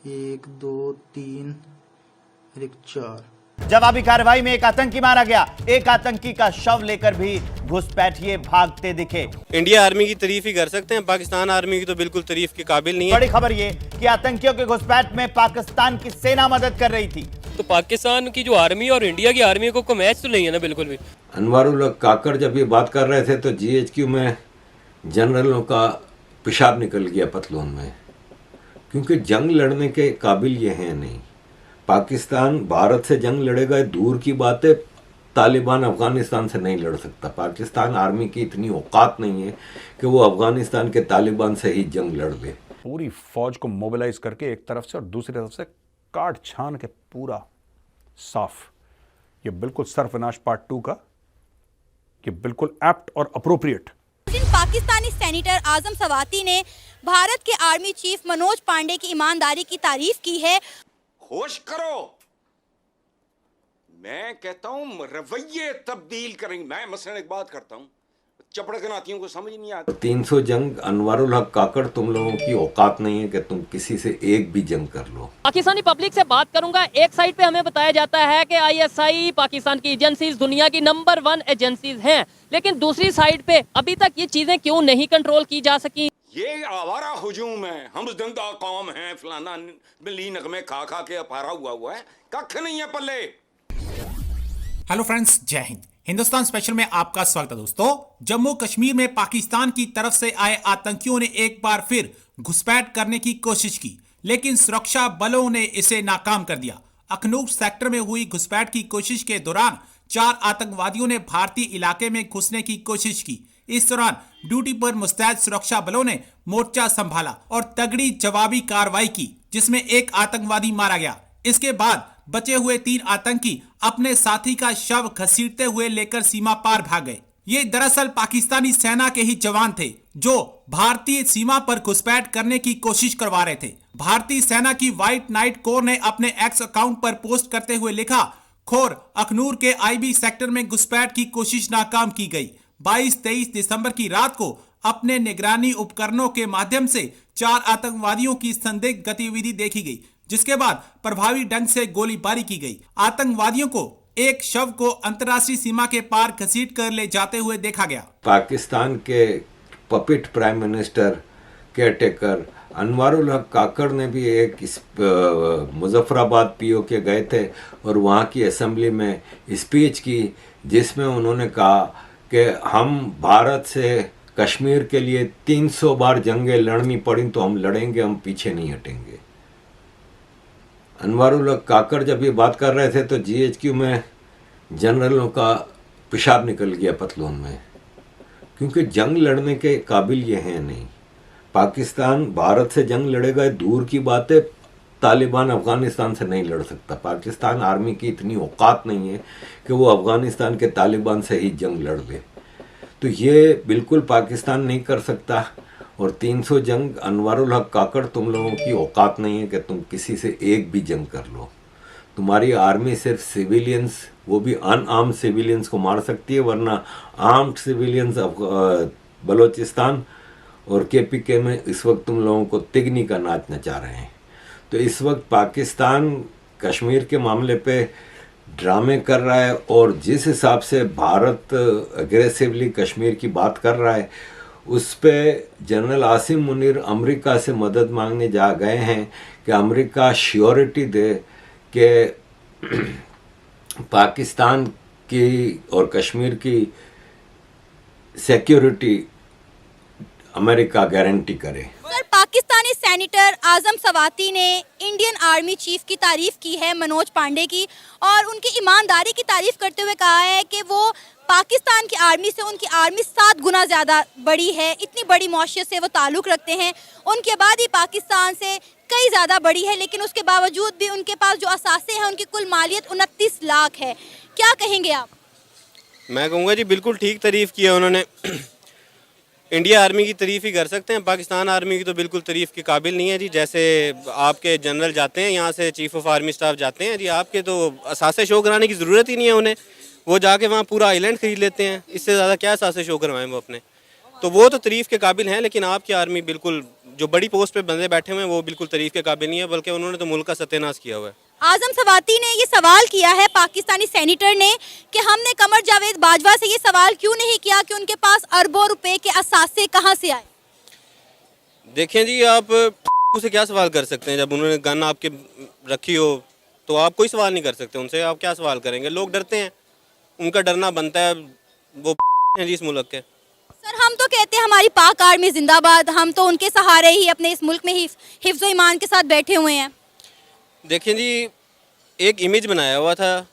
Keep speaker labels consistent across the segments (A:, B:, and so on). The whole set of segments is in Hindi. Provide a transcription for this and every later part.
A: 1 2 3 और 4।
B: जवाबी कार्रवाई में एक आतंकी मारा गया। एक आतंकी का शव लेकर भी घुसपैठिए भागते दिखे।
C: इंडिया आर्मी की तारीफ ही कर सकते हैं, पाकिस्तान आर्मी की तो बिल्कुल तारीफ के काबिल नहीं है।
B: बड़ी खबर ये कि आतंकियों के घुसपैठ में पाकिस्तान की सेना मदद कर रही थी।
D: तो पाकिस्तान की जो आर्मी और इंडिया की आर्मी को मैच तो नहीं है ना बिल्कुल भी।
E: अनवारुल हक काकड़ जब ये बात कर रहे थे तो जीएचक्यू में जनरलों का पेशाब निकल गया पतलून में, क्योंकि जंग लड़ने के काबिल ये हैं नहीं। पाकिस्तान भारत से जंग लड़ेगा दूर की बात है, तालिबान अफगानिस्तान से नहीं लड़ सकता। पाकिस्तान आर्मी की इतनी औकात नहीं है कि वो अफगानिस्तान के तालिबान से ही जंग लड़ ले।
F: पूरी फौज को मोबिलाइज करके एक तरफ से और दूसरी तरफ से काट छान के पूरा साफ। ये बिल्कुल सर्वनाश पार्ट 2 का, ये बिल्कुल एप्ट और अप्रोप्रिएट।
G: पाकिस्तानी सेनेटर आजम सवाती ने भारत के आर्मी चीफ मनोज पांडे की ईमानदारी की तारीफ की है।
H: होश करो, मैं कहता हूं रवैये तब्दील करेंगे। मैं मसलन एक बात करता हूं, चपड़कनातियों को समझ नहीं आता।
E: 300 जंग अनवारुल हक काकड़, तुम लोगों की औकात नहीं है कि तुम किसी से एक भी जंग कर लो।
D: पाकिस्तानी पब्लिक से बात करूंगा। एक साइड पे हमें बताया जाता है कि आईएसआई पाकिस्तान की एजेंसीज दुनिया की नंबर 1 एजेंसीज हैं, लेकिन दूसरी साइड पे अभी तक ये चीजें क्यों नहीं कंट्रोल की जा सकी?
H: ये आवारा हुजूम है, हम दंगा कौम है, फलाना बिल्ली नगमे खा खा के अपारा हुआ है, कख नहीं है पल्ले।
I: हेलो फ्रेंड्स, जय हिंद। हिंदुस्तान स्पेशल में आपका स्वागत है दोस्तों। जम्मू कश्मीर में पाकिस्तान की तरफ से आए आतंकियों ने एक बार फिर घुसपैठ करने की कोशिश की, लेकिन सुरक्षा बलों ने इसे नाकाम कर दिया। अखनूर सेक्टर में हुई घुसपैठ की कोशिश के दौरान 4 आतंकवादियों ने भारतीय इलाके में घुसने की कोशिश की। इस दौरान ड्यूटी पर मुस्तैद सुरक्षा बलों ने मोर्चा संभाला और तगड़ी जवाबी कार्रवाई की, जिसमें एक आतंकवादी मारा गया। इसके बाद बचे हुए 3 आतंकी अपने साथी का शव घसीटते हुए लेकर सीमा पार भाग गए। ये दरअसल पाकिस्तानी सेना के ही जवान थे जो भारतीय सीमा पर घुसपैठ करने की कोशिश करवा रहे थे। भारतीय सेना की व्हाइट नाइट कोर ने अपने एक्स अकाउंट पर पोस्ट करते हुए लिखा, खोर अखनूर के आईबी सेक्टर में घुसपैठ की कोशिश नाकाम की गई। 22-23 दिसंबर की रात को अपने निगरानी उपकरणों के माध्यम से 4 आतंकवादियों की संदिग्ध गतिविधि देखी गई, जिसके बाद प्रभावी ढंग से गोलीबारी की गई। आतंकवादियों को एक शव को अंतर्राष्ट्रीय सीमा के पार घसीट कर ले जाते हुए देखा गया।
E: पाकिस्तान के puppet prime minister caretaker Anwarul हक काकड़ ने भी एक मुजफ्फराबाद पीओ के गए थे और वहाँ की असेंबली में स्पीच की, जिसमें उन्होंने कहा कि हम भारत से कश्मीर के लिए 300 बार जंगें लड़नी पड़ी तो हम लड़ेंगे, हम पीछे नहीं हटेंगे। अनवारुल हक काकड़ जब ये बात कर रहे थे तो जीएचक्यू में जनरलों का पेशाब निकल गया पतलून में, क्योंकि जंग लड़ने के काबिल ये हैं नहीं। पाकिस्तान भारत से जंग लड़ेगा दूर की बात है, तालिबान अफगानिस्तान से नहीं लड़ सकता। पाकिस्तान आर्मी की इतनी औकात नहीं है कि वो अफगानिस्तान के तालिबान से ही जंग लड़ ले। तो ये बिल्कुल पाकिस्तान नहीं कर सकता। और 300 जंग अनवारुल हक काकड़, तुम लोगों की औकात नहीं है कि तुम किसी से एक भी जंग कर लो। तुम्हारी आर्मी सिर्फ सिविलियंस, वो भी अनआर्म्ड सिविलियंस को मार सकती है, वरना आर्म्ड सिविलियंस बलोचिस्तान और केपीके में इस वक्त तुम लोगों को तिगनी का नाच नचा रहे हैं। तो इस वक्त पाकिस्तान कश्मीर के मामले पे ड्रामे कर रहा है, और जिस हिसाब से भारत अग्रेसिवली कश्मीर की बात कर रहा है, उस पे जनरल आसिम मुनीर अमेरिका से मदद मांगने जा गए हैं कि अमेरिका श्योरिटी दे कि पाकिस्तान की और कश्मीर की सिक्योरिटी अमेरिका गारंटी करे।
G: सर, पाकिस्तानी सेनेटर आजम सवाती ने इंडियन आर्मी चीफ की तारीफ की है, मनोज पांडे की, और उनकी ईमानदारी की तारीफ करते हुए कहा है कि वो पाकिस्तान की आर्मी से उनकी आर्मी 7 गुना ज़्यादा बड़ी है। इतनी बड़ी मौशियत से वो ताल्लुक़ रखते हैं, उनकी आबादी पाकिस्तान से कई ज़्यादा बड़ी है, लेकिन उसके बावजूद भी उनके पास जो असासे हैं उनकी कुल मालियत 29 लाख है। क्या कहेंगे आप?
C: मैं कहूँगा जी बिल्कुल ठीक तारीफ की है उन्होंने। इंडिया आर्मी की तारीफ ही कर सकते हैं, पाकिस्तान आर्मी की तो बिल्कुल तारीफ के काबिल नहीं है जी। जैसे आपके जनरल जाते हैं यहाँ से, चीफ ऑफ आर्मी स्टाफ जाते हैं जी, आपके तो असासे शो कराने की ज़रूरत ही नहीं है उन्हें। वो जाके वहाँ पूरा आइलैंड खरीद लेते हैं, इससे ज़्यादा क्या असासे शो करवाएं वो अपने। तो वो तो तारीफ के काबिल हैं, लेकिन आपकी आर्मी बिल्कुल जो बड़ी पोस्ट पे बंदे बैठे हुए हैं वो बिल्कुल तारीफ के काबिल नहीं है, बल्कि उन्होंने तो मुल्क का सत्यानाश किया हुआ है।
G: आजम सवाती ने ये सवाल किया है पाकिस्तानी सेनेटर ने कि हमने कमर जावेद बाजवा से ये सवाल क्यों नहीं किया कि उनके पास अरबों रुपए के असासे कहाँ से आए।
C: देखें जी, आप उसे क्या सवाल कर सकते हैं? जब उन्होंने गन आपके रखी हो तो आप कोई सवाल नहीं कर सकते उनसे। आप क्या सवाल करेंगे? लोग डरते हैं, उनका डरना बनता है, वो हैं जी इस मुल्क के।
G: सर हम तो कहते हैं हमारी पाक आर्मी जिंदाबाद, हम तो उनके सहारे ही अपने इस मुल्क में हिफ्ज़ व ईमान के साथ बैठे हुए हैं।
C: देखें जी, एक इमेज बनाया हुआ था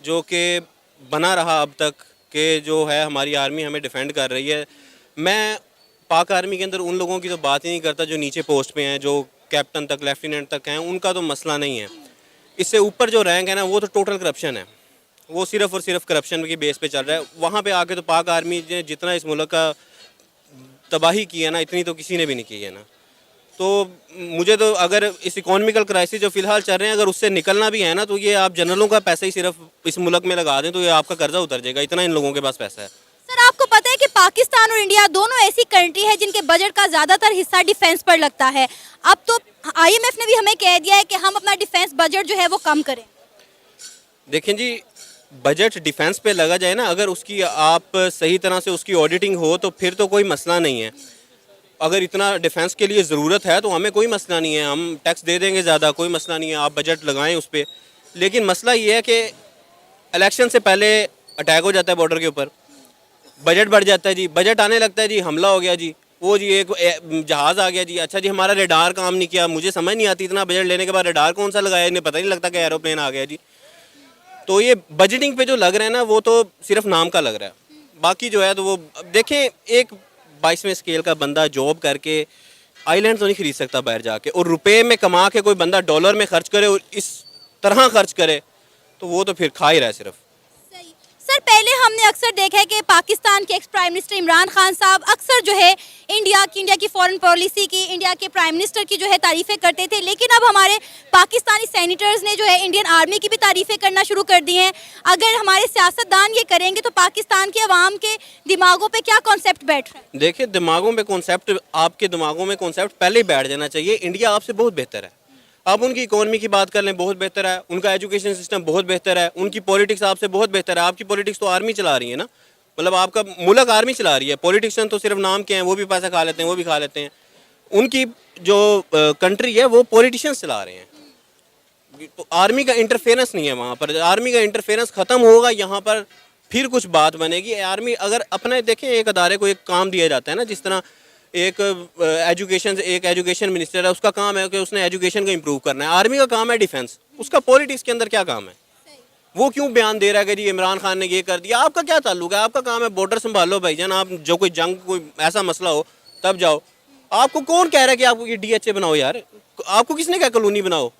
C: जो कि बना रहा अब तक कि जो है हमारी आर्मी हमें डिफेंड कर रही है। मैं पाक आर्मी के अंदर उन लोगों की तो बात ही नहीं करता जो नीचे पोस्ट पे हैं, जो कैप्टन तक लेफ्टिनेंट तक हैं, उनका तो मसला नहीं है। इससे ऊपर जो रैंक है ना, वो तो टोटल करप्शन है, वो सिर्फ़ और सिर्फ करप्शन के बेस पे चल रहा है। वहाँ पे आके तो पाक आर्मी ने जितना इस मुल्क का तबाही की है ना, इतनी तो किसी ने भी नहीं की है ना। तो मुझे तो अगर इस इकोनॉमिकल क्राइसिस जो फिलहाल चल रहे हैं, अगर उससे निकलना भी है ना, तो ये आप जनरलों का पैसा ही सिर्फ इस मुल्क में लगा दें तो ये आपका कर्जा उतर जाएगा। इतना इन लोगों के पास पैसा है।
G: सर आपको पता है कि पाकिस्तान और इंडिया दोनों ऐसी कंट्री है जिनके बजट का ज़्यादातर हिस्सा डिफेंस पर लगता है। अब तो IMF ने भी हमें कह दिया है कि हम अपना डिफेंस बजट जो है वो कम करें।
C: देखें जी, बजट डिफेंस पे लगा जाए ना, अगर उसकी आप सही तरह से उसकी ऑडिटिंग हो तो फिर तो कोई मसला नहीं है। अगर इतना डिफेंस के लिए ज़रूरत है तो हमें कोई मसला नहीं है, हम टैक्स दे देंगे ज़्यादा, कोई मसला नहीं है, आप बजट लगाएं उस पर। लेकिन मसला ये है कि इलेक्शन से पहले अटैक हो जाता है बॉर्डर के ऊपर, बजट बढ़ जाता है जी, बजट आने लगता है जी, हमला हो गया जी, वो जी एक जहाज़ आ गया जी, अच्छा जी हमारा रेडार काम नहीं किया। मुझे समझ नहीं आती, इतना बजट लेने के बाद रेडार कौन सा लगाया, इन्हें पता नहीं लगता कि एरोप्लेन आ गया जी। तो ये बजटिंग पे जो लग रहा है ना, वो तो सिर्फ नाम का लग रहा है। बाकी जो है तो वो देखें, एक 22वें स्केल का बंदा जॉब करके आइलैंड तो नहीं खरीद सकता बाहर जाके, और रुपए में कमा के कोई बंदा डॉलर में खर्च करे और इस तरह खर्च करे तो वो तो फिर खा ही रहा है सिर्फ।
G: सर पहले हमने अक्सर देखा है कि पाकिस्तान के ex prime minister Imran Khan साहब अक्सर जो है इंडिया की फॉरेन पॉलिसी की, इंडिया के प्राइम मिनिस्टर की जो है तारीफ़ें करते थे, लेकिन अब हमारे पाकिस्तानी सेनेटर्स ने जो है इंडियन आर्मी की भी तारीफ़ें करना शुरू कर दी हैं। अगर हमारे सियासतदान ये करेंगे तो पाकिस्तान के अवाम के दिमागों पे क्या कॉन्सेप्ट बैठ रहा है?
C: देखिए, दिमागों में कॉन्सेप्ट, आपके दिमागों में कॉन्सेप्ट पहले ही बैठ जाना चाहिए। इंडिया आपसे बहुत बेहतर है। आप उनकी इकोनॉमी की बात कर लें, बहुत बेहतर है। उनका एजुकेशन सिस्टम बहुत बेहतर है। उनकी पॉलिटिक्स आपसे बहुत बेहतर है। आपकी पॉलिटिक्स तो आर्मी चला रही है ना, मतलब आपका मुल्क आर्मी चला रही है। पॉलिटिशियन तो सिर्फ नाम के हैं, वो भी पैसा खा लेते हैं, वो भी खा लेते हैं। उनकी जो कंट्री है वो पॉलिटिशियंस चला रहे हैं। तो आर्मी का इंटरफेरेंस नहीं है वहाँ पर। आर्मी का इंटरफेरेंस ख़त्म होगा, यहाँ पर फिर कुछ बात बनेगी। आर्मी अगर अपने देखें, एक अदारे को एक काम दिया जाता है ना, जिस तरह एक एजुकेशन मिनिस्टर है, उसका काम है कि उसने एजुकेशन को इम्प्रूव करना है। आर्मी का काम है डिफेंस। उसका पॉलिटिक्स के अंदर क्या काम है? वो क्यों बयान दे रहा है कि जी इमरान खान ने ये कर दिया? आपका क्या ताल्लुक है? आपका काम है बॉर्डर संभालो भाईजान। आप जो कोई जंग, कोई ऐसा मसला हो तब जाओ। आपको कौन कह रहा है कि आपको ये DHA बनाओ? यार आपको किसने कहा कॉलोनी बनाओ?